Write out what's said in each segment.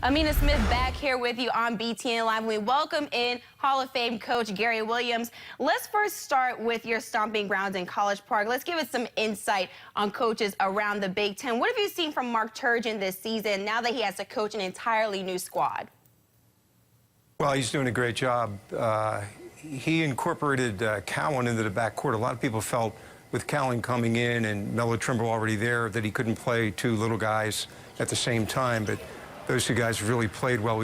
Amina Smith back here with you on BTN Live. We welcome in Hall of Fame coach Gary Williams. Let's first start with your stomping grounds in College Park. Let's give us some insight on coaches around the Big Ten. What have you seen from Mark Turgeon this season now that he has to coach an entirely new squad? Well, he's doing a great job. He incorporated Cowan into the backcourt. A lot of people felt with Cowan coming in and Melo Trimble already there that he couldn't play two little guys at the same time, but those two guys really played well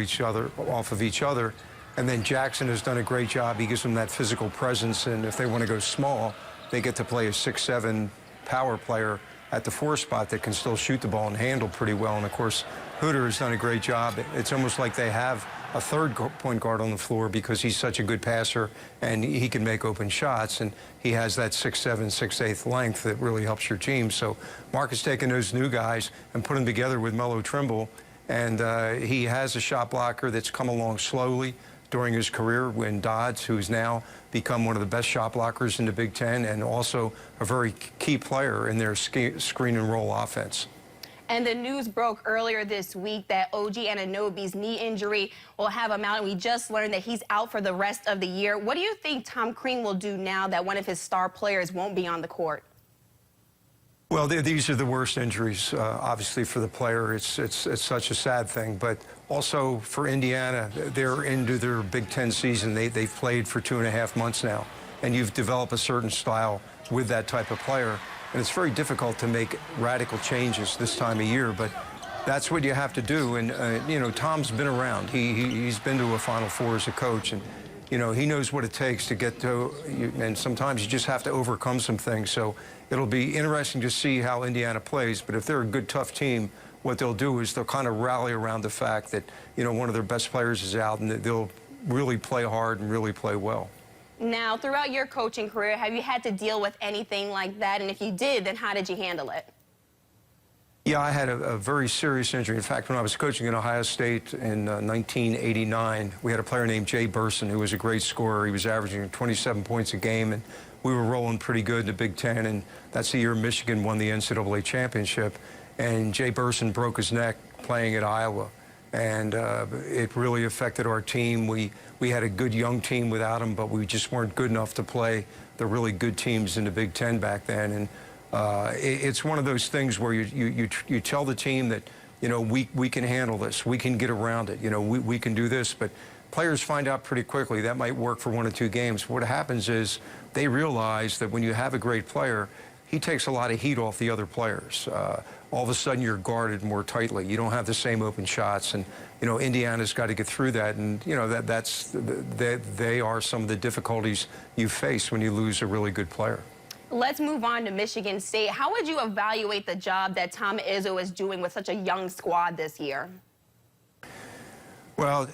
off of each other. And then Jackson has done a great job. He gives them that physical presence, and if they want to go small, they get to play a 6'7" power player at the 4 spot that can still shoot the ball and handle pretty well. And of course, Hooter has done a great job. It's almost like they have a third point guard on the floor because he's such a good passer and he can make open shots, and he has that 6'7", 6'8" length that really helps your team. So Mark has taken those new guys and put them together with Melo Trimble, and he has a shot blocker that's come along slowly during his career when Dodds, who's now become one of the best shot blockers in the Big Ten and also a very key player in their screen and roll offense. And the news broke earlier this week that OG Anunoby's knee injury will have him out, and we just learned that he's out for the rest of the year. What do you think Tom Crean will do now that one of his star players won't be on the court? Well, these are the worst injuries, obviously, for the player. It's such a sad thing. But also for Indiana, they're into their Big Ten season. They've played for 2.5 months now, and you've developed a certain style with that type of player. And it's very difficult to make radical changes this time of year, but that's what you have to do. And, you know, Tom's been around. He's been to a Final Four as a coach, and, you know, he knows what it takes to get to, and sometimes you just have to overcome some things. So it'll be interesting to see how Indiana plays, but if they're a good, tough team, what they'll do is they'll kind of rally around the fact that, you know, one of their best players is out, and that they'll really play hard and really play well. Now, throughout your coaching career, have you had to deal with anything like that? And if you did, then how did you handle it? Yeah, I had a very serious injury. In fact, when I was coaching at Ohio State in 1989, we had a player named Jay Burson who was a great scorer. He was averaging 27 points a game, and we were rolling pretty good in the Big Ten, and that's the year Michigan won the NCAA championship. And Jay Burson broke his neck playing at Iowa, and it really affected our team. We had a good young team without him, but we just weren't good enough to play the really good teams in the Big Ten back then. And it's one of those things where you tell the team that, you know, we can handle this, we can get around it, you know, we can do this. But players find out pretty quickly that might work for 1 or 2 games. What happens is they realize that when you have a great player, he takes a lot of heat off the other players. All of a sudden, you're guarded more tightly. You don't have the same open shots, and you know Indiana's got to get through that. And you know they are some of the difficulties you face when you lose a really good player. Let's move on to Michigan State. How would you evaluate the job that Tom Izzo is doing with such a young squad this year? Well,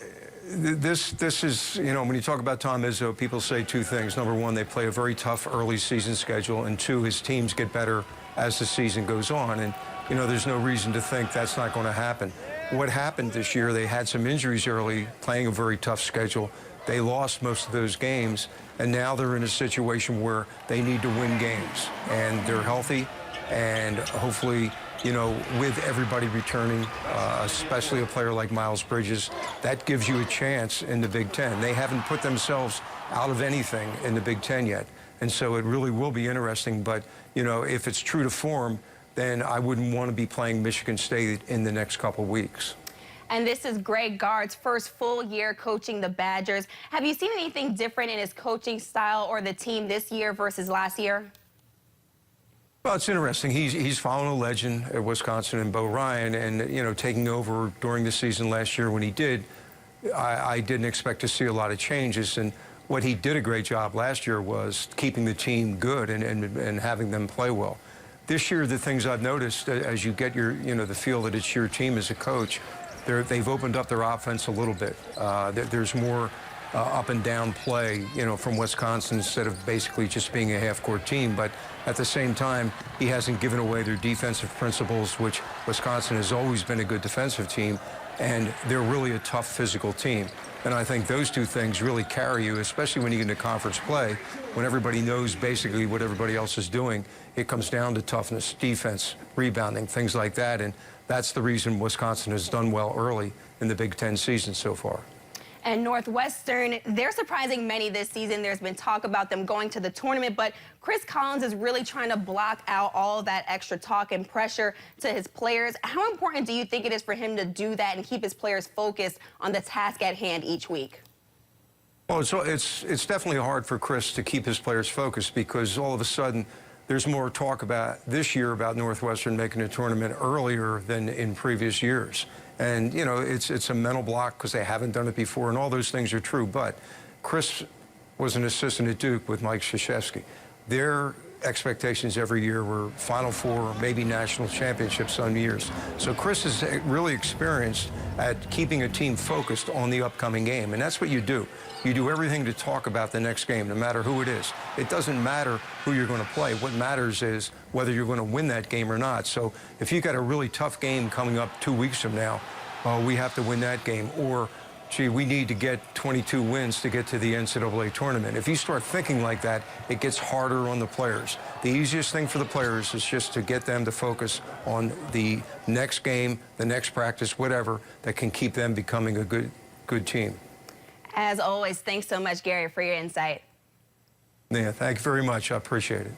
this is, you know, when you talk about Tom Izzo, people say 2 things. Number 1, they play a very tough early season schedule, and 2, his teams get better as the season goes on. And, you know, there's no reason to think that's not going to happen. What happened this year, they had some injuries early, playing a very tough schedule. They lost most of those games, and now they're in a situation where they need to win games. And they're healthy, and hopefully, you know, with everybody returning, especially a player like Miles Bridges, that gives you a chance in the Big Ten. They haven't put themselves out of anything in the Big Ten yet, and so it really will be interesting. But, you know, if it's true to form, then I wouldn't want to be playing Michigan State in the next couple weeks. And this is Greg Gard's first full year coaching the Badgers. Have you seen anything different in his coaching style or the team this year versus last year? Well, it's interesting. He's following a legend at Wisconsin and Bo Ryan, and, you know, taking over during the season last year when he did, I didn't expect to see a lot of changes. And what he did a great job last year was keeping the team good and having them play well. This year, the things I've noticed as you get your, you know, the feel that it's your team as a coach, they've opened up their offense a little bit. There's more up and down play, you know, from Wisconsin instead of basically just being a half-court team. But at the same time, he hasn't given away their defensive principles, which Wisconsin has always been a good defensive team, and they're really a tough physical team. And I think those 2 things really carry you, especially when you get into conference play, when everybody knows basically what everybody else is doing. It comes down to toughness, defense, rebounding, things like that. And that's the reason Wisconsin has done well early in the Big Ten season so far. And Northwestern, they're surprising many this season. There's been talk about them going to the tournament, but Chris Collins is really trying to block out all that extra talk and pressure to his players. How important do you think it is for him to do that and keep his players focused on the task at hand each week? Well, it's definitely hard for Chris to keep his players focused because all of a sudden there's more talk about this year about Northwestern making a tournament earlier than in previous years. And, you know, it's a mental block because they haven't done it before, and all those things are true. But Chris was an assistant at Duke with Mike Krzyzewski. Their expectations every year were Final Four, maybe national championships some years. So Chris is really experienced at keeping a team focused on the upcoming game, and that's what you do. You do everything to talk about the next game, no matter who it is. It doesn't matter who you're going to play. What matters is whether you're going to win that game or not. So if you've got a really tough game coming up 2 weeks from now, we have to win that game. Or, gee, we need to get 22 wins to get to the NCAA tournament. If you start thinking like that, it gets harder on the players. The easiest thing for the players is just to get them to focus on the next game, the next practice, whatever, that can keep them becoming a good team. As always, thanks so much, Gary, for your insight. Yeah, thank you very much. I appreciate it.